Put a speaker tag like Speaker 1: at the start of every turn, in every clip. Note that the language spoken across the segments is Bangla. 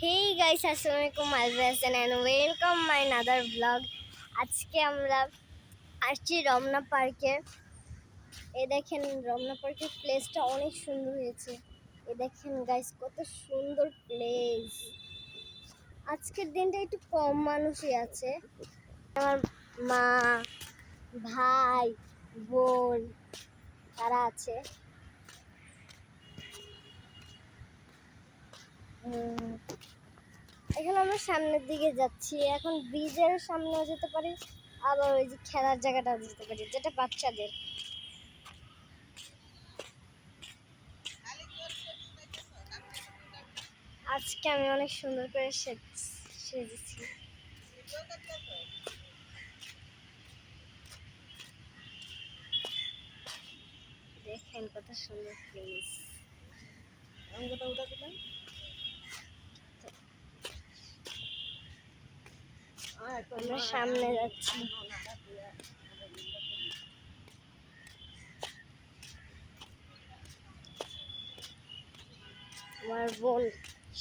Speaker 1: Hey guys, Assalamualaikum, Alvasan and welcome my another vlog. আজকে আমরা আসছি রমনা পার্কে। এই দেখেন রমনা পার্কের প্লেসটা অনেক সুন্দর হয়েছে। এই দেখেন গাইস কত সুন্দর প্লেস। আজকের দিনটা একটু কম মানুষই আছে। আমার মা, ভাই, বোন তারা আছে। এখন আমরা সামনের দিকে যাচ্ছি। এখন ব্রিজের সামনেও যেতে পারি, আবার ওই যে খেলার জায়গাটাও যেতে পারি, যেটা বাচ্চাদের। আজকে আমি অনেক সুন্দর করে সেজেছি। দেখেন কত সুন্দর প্লেস। আমরা সামনে যাচ্ছি। আমার বোন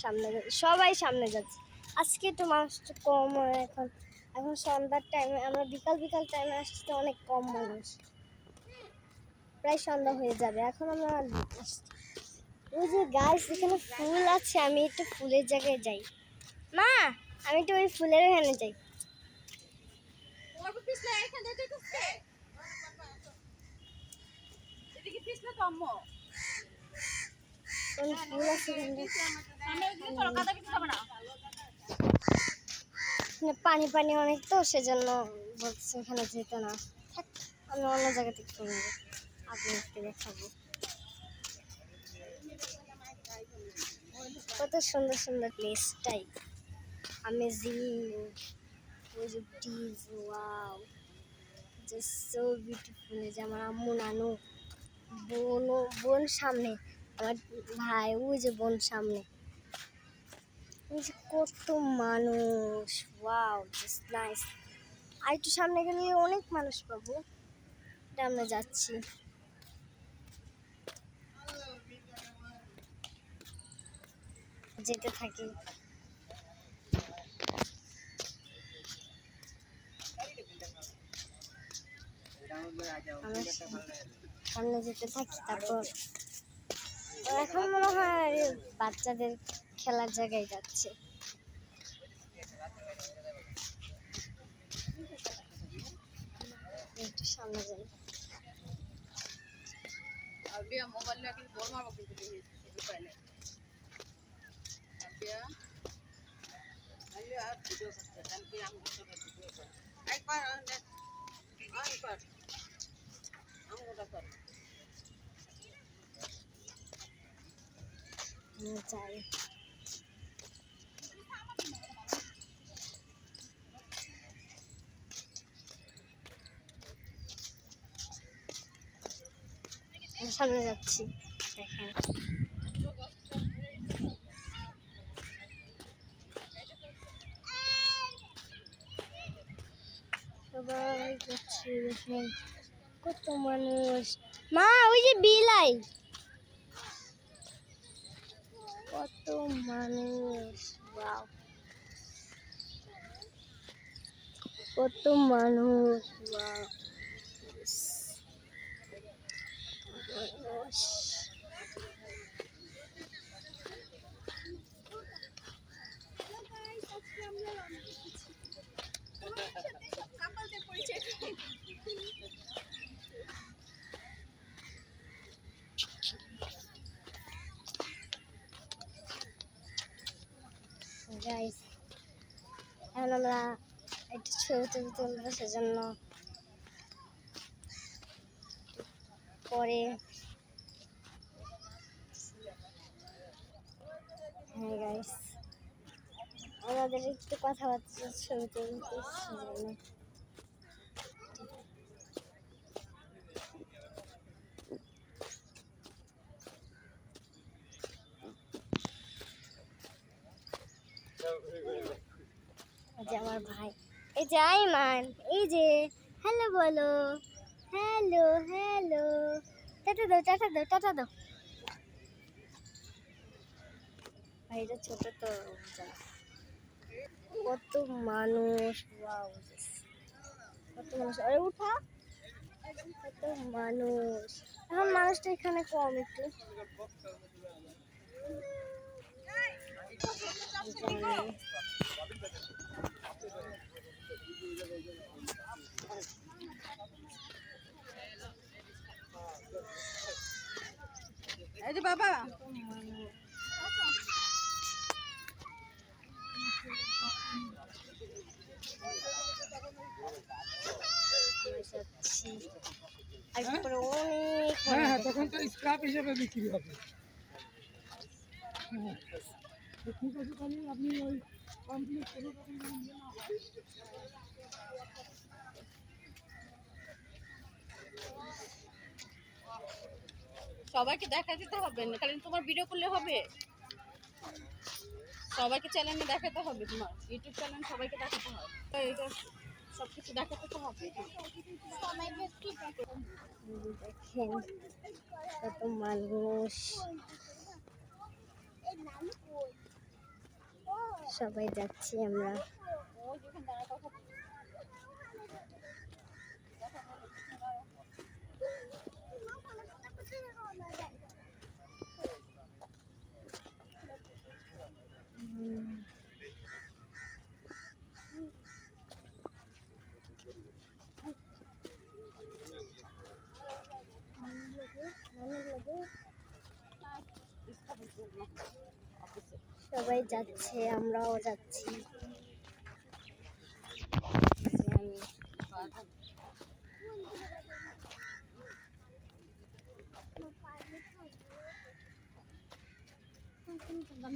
Speaker 1: সামনে যাচ্ছে, সবাই সামনে যাচ্ছে। আজকে একটু মানুষটা কম হয়। এখন সন্ধ্যার টাইমে, আমরা বিকাল টাইমে আসছি তো অনেক কম মানুষ। প্রায় সন্ধ্যা হয়ে যাবে। এখন আমরা ওই যে গাছ এখানে ফুল আছে, আমি একটু ফুলের জায়গায় যাই। মা, আমি একটু ওই ফুলের এখানে যাই। ফুল আছে পানি পানি অনেক, তো সেজন্য বলছে এখানে যেতে না। আমি অন্য জায়গা থেকে করে নেবো, আপনাদেরকে দেখাবো। কত সুন্দর সুন্দর প্লেসটাই অ্যামেজিং। ওই যে bridge, wow, just so beautiful. যে আমার আম্মু, নানু, বোন সামনে, আমার ভাই, ওই যে বোন সামনে। ওই যে কত মানুষ, ওয়াও, জাস্ট নাইস। আর একটু সামনে গেলে অনেক মানুষ পাবো। এটা আমরা যাচ্ছি। যেতে থাকি। সামনে যেতে থাকি। তারপর এখন মনে হয় বাচ্চাদের খেলার জায়গায় যাচ্ছে। একটু সামনে যাই। যাই। সামনে যাচ্ছি, দেখেন। সবাই যাচ্ছে, দেখেন কত মানুষ। মা, ওই যে বিলাই, কত মানুষ, ওয়াও, কত মানুষ, ওয়াও, মানুষ। গাইস, এখন আমরা একটু ছবি তুলবো, সেজন্য পরে। হ্যাঁ গাইস, আমাদের একটু কথাবার্তা, ছবি তুলতে, সেজন্য। যে আমার ভাই, এই যে আইমান, এই যে হ্যালো বলো, হ্যালো হ্যালো, টাটা দাও, টাটা দাও, টাটা দাও। এটা ছোট তো কত মানুষ, ওয়াও কত মানুষ, আরে উঠা কত মানুষ। এখন মানুষটা এখানে কম একটু
Speaker 2: এই যে বাবা
Speaker 1: তারপরে অনেক
Speaker 2: হ্যাঁ তখন তো স্ক্র্যাপ হিসেবে বিক্রি হবে। হ্যাঁ ঠিক আছে তাহলে আপনি ওই কমপ্লিট করে তখন যখন নিয়ে না হয় সবাইকে দেখা দিতে হবে না, কারণ তোমার ভিডিও করলে হবে, সবাইকে চ্যানেলে দেখাতে হবে, তোমার ইউটিউব চ্যানেল সবাইকে দেখাতে হবে, এইটা সব কিছু দেখাতে তো হবে।
Speaker 1: দেখেন কত মানুষ, সবাই যাচ্ছি আমরা। সবাই যাচ্ছে, আমরাও যাচ্ছি।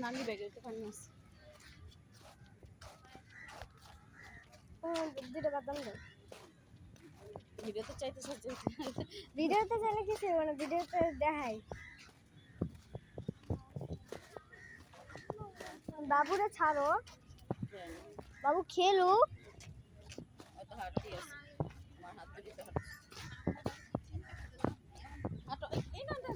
Speaker 2: নানি ব্যাগে তো পানি আছে,
Speaker 1: দুটো বাদাম দাও।
Speaker 2: ভিডিও তো চাইতে
Speaker 1: ভিডিওতে চাইলে কিছু মানে ভিডিওতে দেখাই। বাবুরে ছাড়ো, বাবু খেলুক।
Speaker 2: হাঁটতে আছে আমার হাতে দিতে হবে। এই না না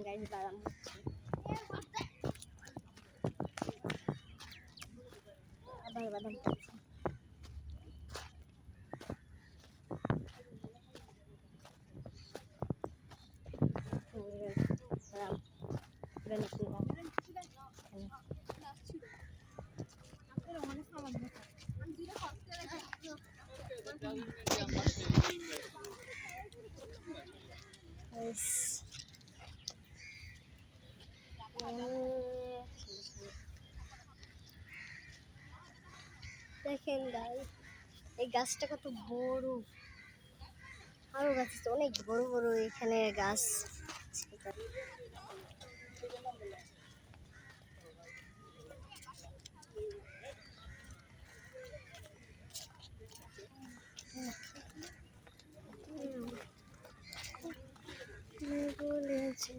Speaker 1: গাইস বাদাম হচ্ছে, আবার বাদাম খাচ্ছি। দেখেন গাইস এই গাছটা কত বড়, আরো গাছ আছে অনেক বড় বড় এখানে গাছ। বলেছে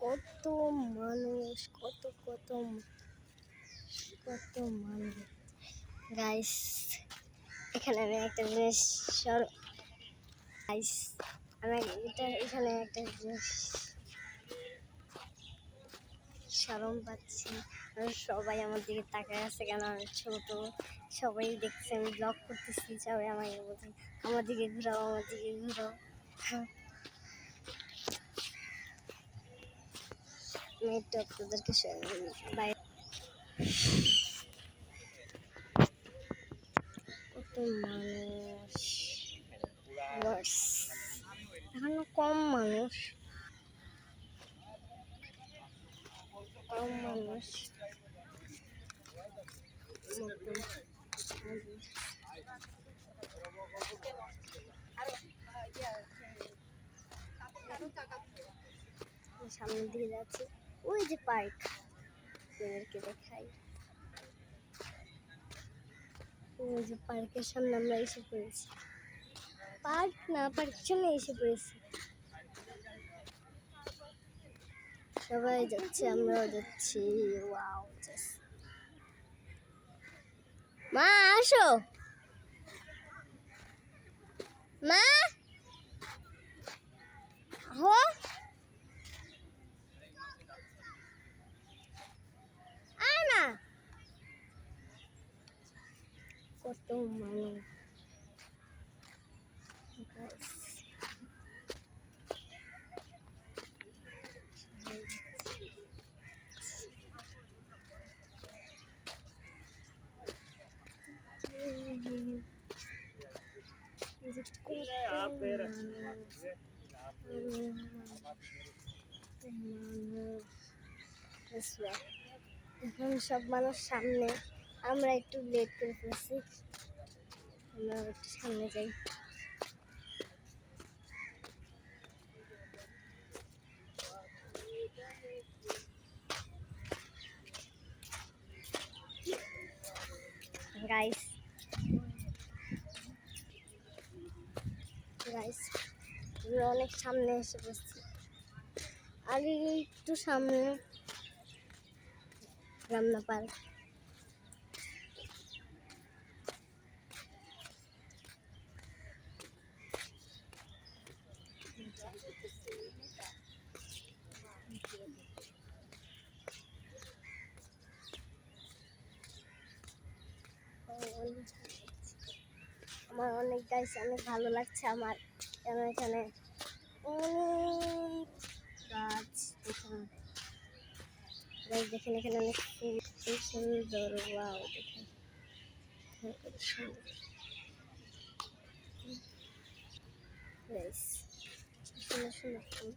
Speaker 1: কত মানুষ, কত কত কত মানুষ গাইস। এখানে আমি একটা জিনিস গাইস, আমি এখানে একটা জিনিস শরম পাচ্ছি। সবাই আমার দিকে তাকায় আছে কেন, আমি ছোট, সবাই দেখছে আমি ব্লগ করতেছি, সবাই আমাকে বলছে আমার দিকে ঘুরাও, আমার দিকে ঘুরাও। আমি একটু আপনাদেরকে বাইরে কত মানুষ, এখনো কম মানুষ, কম মানুষ। সামনের দিকে যাচ্ছি, ওই যে পার্ক, আপনাদেরকে দেখাই। ওই যে পার্কের সামনে আমরা এসে পড়েছি। পার্ক না, পার্কের সামনে এসে পড়েছি। সবাই যাচ্ছে, আমরাও যাচ্ছি। ওয়াও, মা আসো, মা হো, আয় না। কত মানুষ, এখন সব মানুষ সামনে, আমরা একটু লেট করে ফেলছি, আমরা একটু সামনে যাই। গাইস গাইস আমরা অনেক সামনে এসে বসছি, আর একটু সামনে রমনা পার্ক। আমার অনেক গাইস অনেক ভালো লাগছে আমার, কেন এখানে অনেক গাছ, দেখেন এখানে অনেক ফুল, সুন্দর। ওয়াও, দেখেন কত সুন্দর গাইস, সুন্দর সুন্দর ফুল।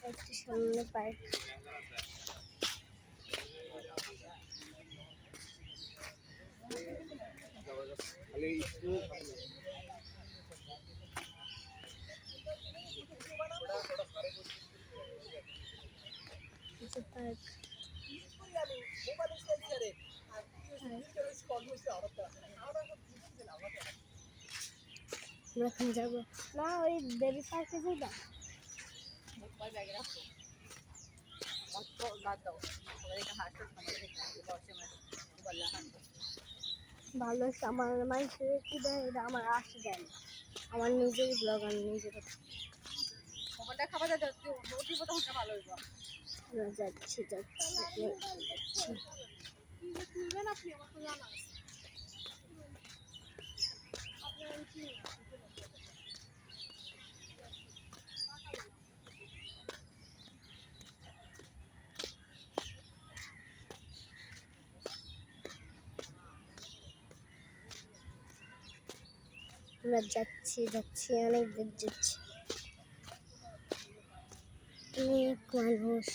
Speaker 1: একটু সামনে পার্ক, পার্ক আমরা এখন যাবো না, ওই বেবি পার্কে যাইবা? ভালো হচ্ছে, আমার মানুষের কি দেয় এটা আমার আসে দেয় না, আমার নিজেরই ব্লগ, আমি নিজের
Speaker 2: খাবার যাচ্ছি ভালো হইব।
Speaker 1: যাচ্ছি যাচ্ছি যাচ্ছি।
Speaker 2: তুলবেন আপনি, আমার তো জানা আছে।
Speaker 1: আমরা যাচ্ছি যাচ্ছি, অনেক দূর যাচ্ছি, অনেক মানুষ।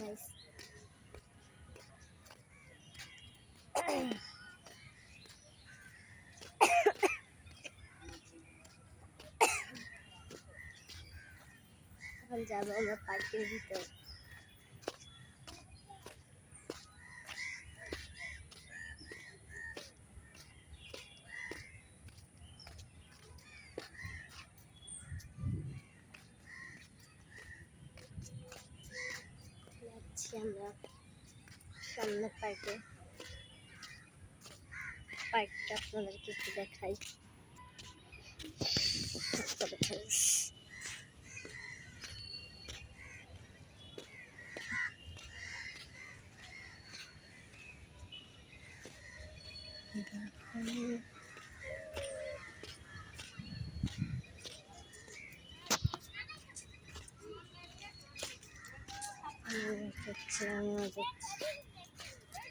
Speaker 1: Guys, এখন যাবো আমরা পার্কের ভিতর। যাচ্ছি আমরা সামনে পার্কে, পার্কটা আপনাদেরকে একটু দেখাই।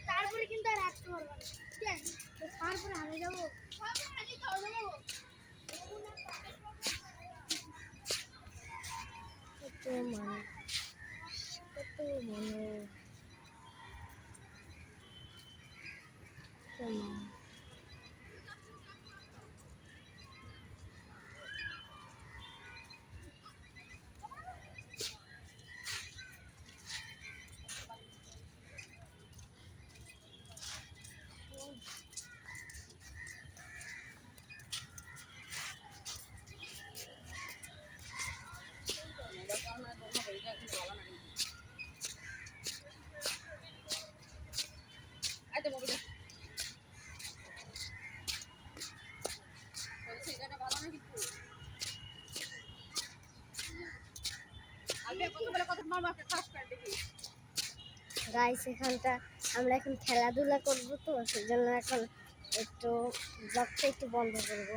Speaker 1: তারপরে কিন্তু আর আসতে পারবো না, ঠিক আছে? তারপরে হারিয়ে যাবো। মানুষ, কত মানুষ, কত মানুষ। গাইস এখানটা আমরা এখন খেলাধুলা করবো, তো সেজন্য এখন একটু ব্লগটা একটু বন্ধ করবো।